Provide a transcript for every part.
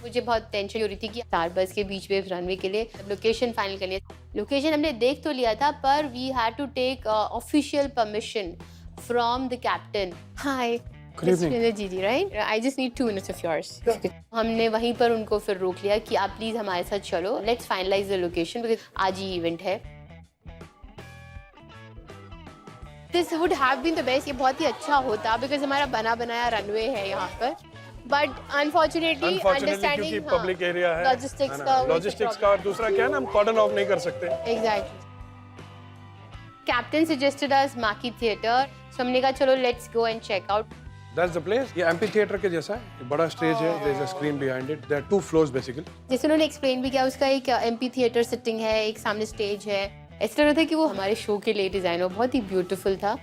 मुझे बहुत टेंशन हो रही थी कि स्टारबक्स के बीच में रनवे के लिए लोकेशन फाइनल करनी है। लोकेशन हमने देख तो लिया था, पर we had to take official permission from the captain. Hi GG, right? I just need 2 minutes of yours. हमने वहीं पर उनको फिर रोक लिया कि आप प्लीज हमारे साथ चलो, let's finalise the location, because आज ही इवेंट है। This would have been the best, ये बहुत ही अच्छा होता बिकॉज हमारा बना बनाया रनवे है यहाँ पर, बट अनफॉर्चुनेटली अंडरस्टैंडिंग क्योंकि पब्लिक एरिया है, लॉजिस्टिक्स का, और दूसरा क्या है ना, हम कॉर्डन ऑफ नहीं कर सकते। एग्जैक्टली। कैप्टन सजेस्टेड अस माकी थिएटर, सो हमने कहा चलो let's go and check out. That's the place. ये एम्पी थिएटर के जैसा है, एक बड़ा स्टेज है, there is a screen behind it. There are 2 floors basically. जैसे उन्होंने एक्सप्लेन भी किया, उसका एक एम्पी थिएटर सिटिंग है, एक सामने स्टेज है। ऐसा लग रहा था कि वो हमारे शो के लिए डिजाइन हो, बहुत ही ब्यूटीफुल था।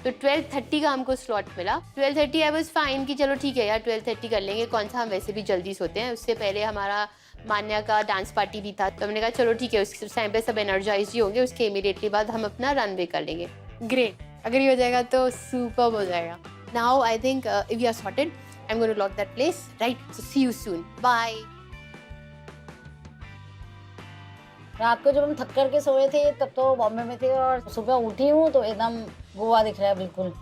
तो 12:30 का हमको स्लॉट मिला। 12:30 आई वाज फाइन कि चलो ठीक है यार 12:30 कर लेंगे, कौन सा, हम वैसे भी जल्दी सोते हैं। उससे पहले हमारा मान्या का डांस पार्टी भी था, तो हमने कहा चलो ठीक है, उस टाइम पे सब एनर्जाइज ही होंगे, उसके इमीडिएटली बाद हम अपना रनवे कर लेंगे। ग्रेट, अगर ये हो जाएगा तो सुपर्ब हो जाएगा। Now I think if we are sorted, I'm going to lock that place, right? So see you soon. Bye. रात को जब हम थक कर के सोए थे तब तो बॉम्बे में थे, और सुबह उठी हूँ तो एकदम गोवा दिख रहा है बिल्कुल।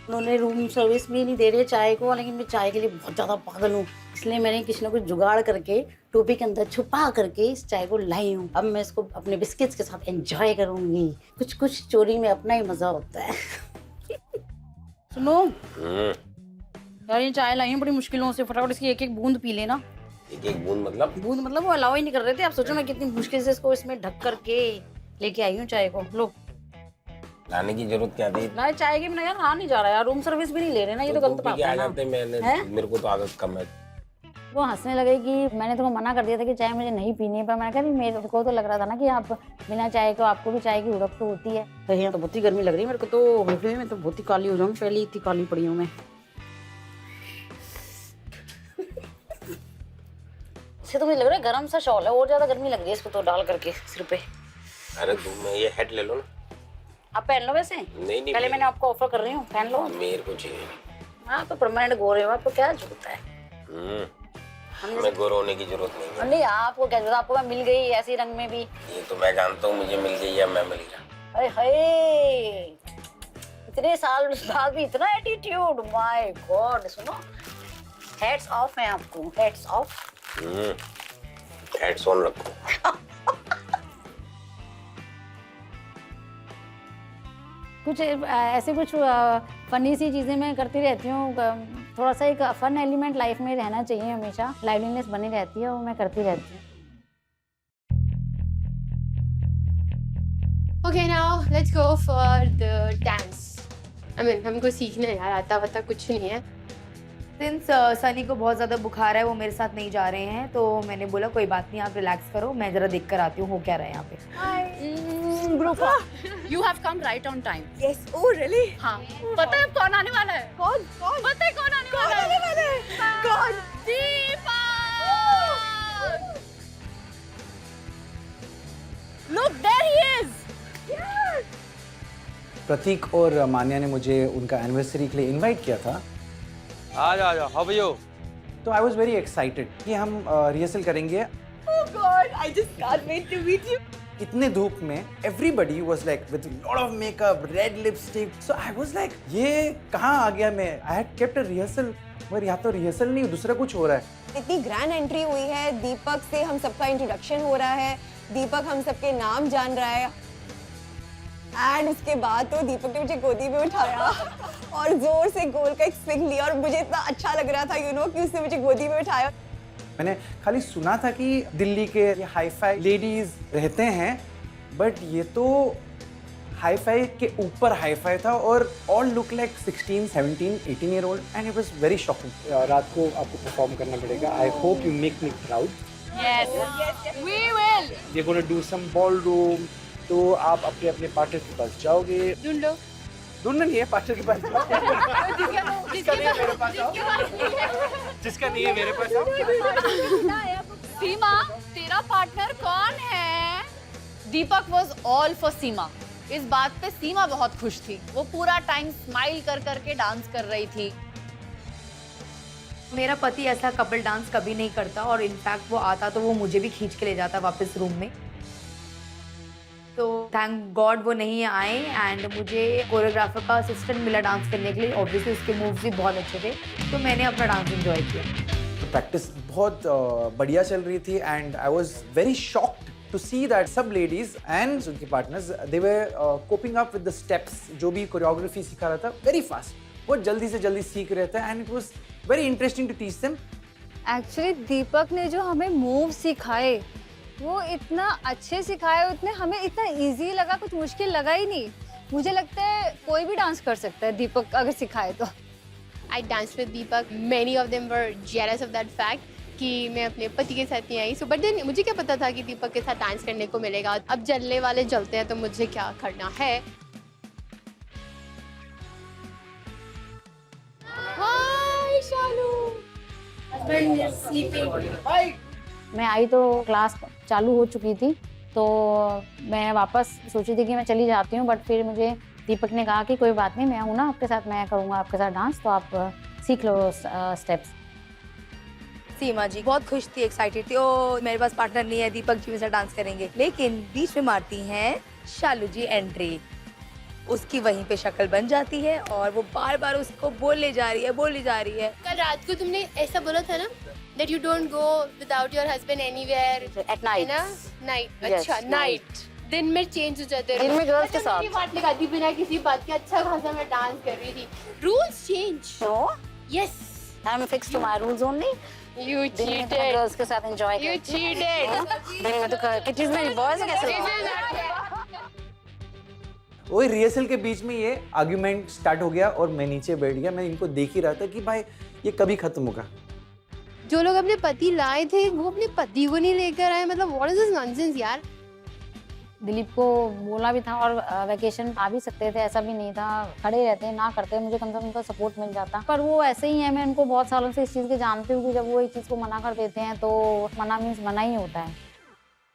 उन्होंने रूम सर्विस भी नहीं दे रहे चाय को, लेकिन मैं चाय के लिए बहुत ज़्यादा पागल हूँ, इसलिए मैंने किसी न कुछ जुगाड़ करके टोपी के अंदर छुपा करके इस चाय को लाई हूँ। अब मैं इसको अपने बिस्किट्स के साथ एंजॉय करूँगी। कुछ कुछ चोरी में अपना ही मज़ा होता है। सुनो यार, ये चाय लाई हूँ बड़ी मुश्किलों से, फटाफट इसकी एक एक बूंद पी लेना। एक एक बूंद मतलब? बूंद मतलब वो अलाउ ही नहीं कर रहे थे। आप सोचो मैं कितनी मुश्किल से इसको इसमें ढक करके लेके आई हूँ चाय को। लो, लाने की जरूरत क्या थी? ना चाय के बिना यार रहा नहीं जा रहा यार, रूम सर्विस भी नहीं ले रहे ना, ये तो गलत बात है ना। मेरे को तो आदत कम है। वो हंसने लगे कि मैंने तुमको मना कर दिया था कि चाय मुझे नहीं पीनी है, पर मैंने कहा मेरे को तो लग रहा था ना कि आप बिना चाय को आपको भी चाय की उड़प तो होती है। यहाँ तो बहुत ही गर्मी लग रही है मेरे को, तो मैं तो बहुत ही काली हो जाऊँ, पहले इतनी काली पड़ी हूँ मैं। इससे तो मुझे लग रहा है गर्म सा शॉल है, और ज्यादा गर्मी लग रही है इसको तो डाल करके सिर पे। अरे तुम ये हेड ले लो ना। आप पहन लो वैसे। नहीं पहले मैंने आपको ऑफर कर रही हूँ, पहन लो। मेरे को चाहिए। हाँ तो परमानेंट गोरे हो, आपको क्या जरूरत है? हमें गोरे होने की जरूरत नहीं है। नहीं, आपको क्या जरूरत, आपको मैं मिल गई ऐसे रंग में भी। ये तो मैं जानता हूँ, मुझे मिल गई या मैं मिल गया। अरे हाय, इतने साल बाद भी इतना एटीट्यूड, माय गॉड। सुनो, हेड्स ऑफ है आपको, हेड्स ऑफ। हेड्स ऑन रखो। कुछ ऐसे कुछ फनी सी चीज़ें मैं करती रहती हूँ। थोड़ा सा एक फन एलिमेंट लाइफ में रहना चाहिए, हमेशा लाइवलीनेस बनी रहती है, वो मैं करती रहती हूँ। Okay, now let's go for the dance. I mean, हमको सीखना है यार, आता वता कुछ नहीं है। सिंस सनी को बहुत ज़्यादा बुखार है, वो मेरे साथ नहीं जा रहे हैं, तो मैंने बोला कोई बात नहीं, आप रिलैक्स करो, मैं जरा देख कर आती हूँ हो क्या रहा है यहाँ पे। You have come right on time. Yes, oh really? हाँ, पता है कौन आने वाला है? कौन? पता है कौन आने वाला है? कौन? दीपक! Look, there he is. प्रतीक और मान्या ने मुझे उनका एनिवर्सरी के लिए इनवाइट किया था। आजा, हाउ आर यू? तो आई वाज वेरी एक्साइटेड कि हम रिहर्सल करेंगे। Oh God, I just can't wait to meet you. इतने धूप में everybody was like with a lot of makeup, red lipstick. So I was like, ये कहाँ आ गया मैं? I had kept a rehearsal, मगर यहाँ तो रिहर्सल नहीं, दूसरा कुछ हो रहा है। इतनी ग्रैंड एंट्री हुई है, दीपक से हम सबका इंट्रोडक्शन हो रहा है, दीपक हम सबके नाम जान रहा है, एंड उसके बाद तो दीपक ने मुझे गोदी में उठाया और जोर से गोल का एक स्विंग लिया, और मुझे इतना अच्छा लग रहा था कि उसने मुझे गोदी में उठाया। मैंने खाली सुना था कि दिल्ली के ये हाई-फाई लेडीज रहते हैं, बट ये तो हाई-फाई के ऊपर हाई-फाई था, और all look like 16, 17, 18 year old, and it was very shocking. रात को आपको परफॉर्म करना पड़ेगा। I hope you make me proud. Yes, we will. We gonna do some ballroom, तो आप अपने अपने पार्टनर के पास जाओगे। ढूंढ लो। ढूंढना नहीं है, पार्टनर के पास जाओ। जिसका नहीं है मेरे पास आओ। जिसका नहीं है मेरे पास आओ। सीमा, तेरा पार्टनर कौन है? दीपक was all for सीमा. इस बात पे सीमा बहुत खुश थी। वो पूरा टाइम स्माइल कर करके डांस कर रही थी। मेरा पति ऐसा कपल डांस कभी नहीं करता और इनफैक्ट वो आता तो वो मुझे भी खींच के ले जाता वापस रूम में। तो थैंक गॉड वो नहीं आए एंड मुझे कोरियोग्राफर का असिस्टेंट मिला डांस करने के लिए। ऑब्वियसली उसके मूव्स भी बहुत अच्छे थे, तो मैंने अपना डांस एंजॉय किया। तो प्रैक्टिस बहुत बढ़िया चल रही थी and I was very shocked to see that सब लेडीज एंड उनके partners they were coping up with the steps. जो भी कोरियोग्राफी सिखा रहा था वेरी फास्ट, बहुत जल्दी से जल्दी सीख रहे थे and it was very interesting to teach them. Actually Deepak ने जो हमें मूव सिखाए वो इतना अच्छे सिखाए, उतने हमें इतना इजी लगा, कुछ मुश्किल लगा ही नहीं। मुझे लगता है कोई भी डांस कर सकता है दीपक अगर सिखाए तो। I danced with Deepak. Many of them were jealous of that fact कि मैं अपने पति के साथ नहीं आई। So but then मुझे क्या पता था कि दीपक के साथ डांस करने को मिलेगा। अब जलने वाले जलते हैं तो मुझे क्या करना है। Hi शालू। मैं आई तो क्लास चालू हो चुकी थी, तो मैं वापस सोची थी कि मैं चली जाती हूँ, बट फिर मुझे दीपक ने कहा कि कोई बात नहीं, मैं हूँ ना आपके साथ, मैं करूँगा आपके साथ डांस, तो आप सीख लो स्टेप्स। सीमा जी बहुत खुश थी, एक्साइटेड थी। ओ मेरे पास पार्टनर नहीं है, दीपक जी मेरे साथ डांस करेंगे। लेकिन बीच में मारती हैं शालू जी एंट्री। उसकी वहीं पे शक्ल बन जाती है और वो बार बार उसको बोले जा रही है। कल रात को तुमने ऐसा बोला था ना that you don't go without your husband anywhere At night. है ना? Night. Yes, अच्छा night. दिन में चेंज हो जाते हैं। दिन में girls के साथ। मेरी बात लगाती बिना किसी बात के अच्छा खासा मैं डांस कर रही थी। Rules change. No, Yes. I'm fixed to my rules only. You दिन में तो मैं cheated. गर्ल्स के साथ एंजॉय You cheated. दिन में तो किटीज में बॉयज कैसे वही रिहर्सल के बीच में ये आर्ग्यूमेंट स्टार्ट हो गया और मैं नीचे बैठ गया। मैं इनको देख ही रहा था कि भाई ये कभी खत्म होगा। जो लोग अपने पति लाए थे वो अपने पति को नहीं लेकर आए। मतलब व्हाट इज दिस नॉनसेंस यार। दिलीप को बोला भी था और वैकेशन आ भी सकते थे, ऐसा भी नहीं था। खड़े रहते ना करते, मुझे कम से कम उनका सपोर्ट मिल जाता। पर वो ऐसे ही है, मैं उनको बहुत सालों से इस चीज़ के जानती हूँ कि जब वो एक चीज़ को मना कर देते हैं तो मना मीन्स मना ही होता है।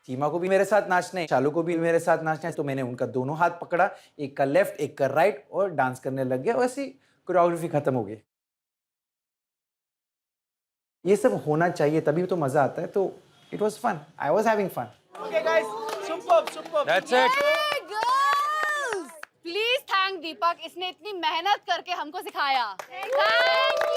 सीमा को भी मेरे साथ नाचना है, शालू को भी मेरे साथ नाचना है, तो मैंने उनका दोनों हाथ पकड़ा, एक का लेफ्ट एक का राइट, और डांस करने लग गया। वैसी कोरियोग्राफी खत्म हो गई। ये सब होना चाहिए, तभी तो मजा आता है। तो it was fun, I was having fun. Okay, guys. Superb. That's it. Hey, girls! Please thank Deepak, इसने इतनी मेहनत करके हमको सिखाया। Thank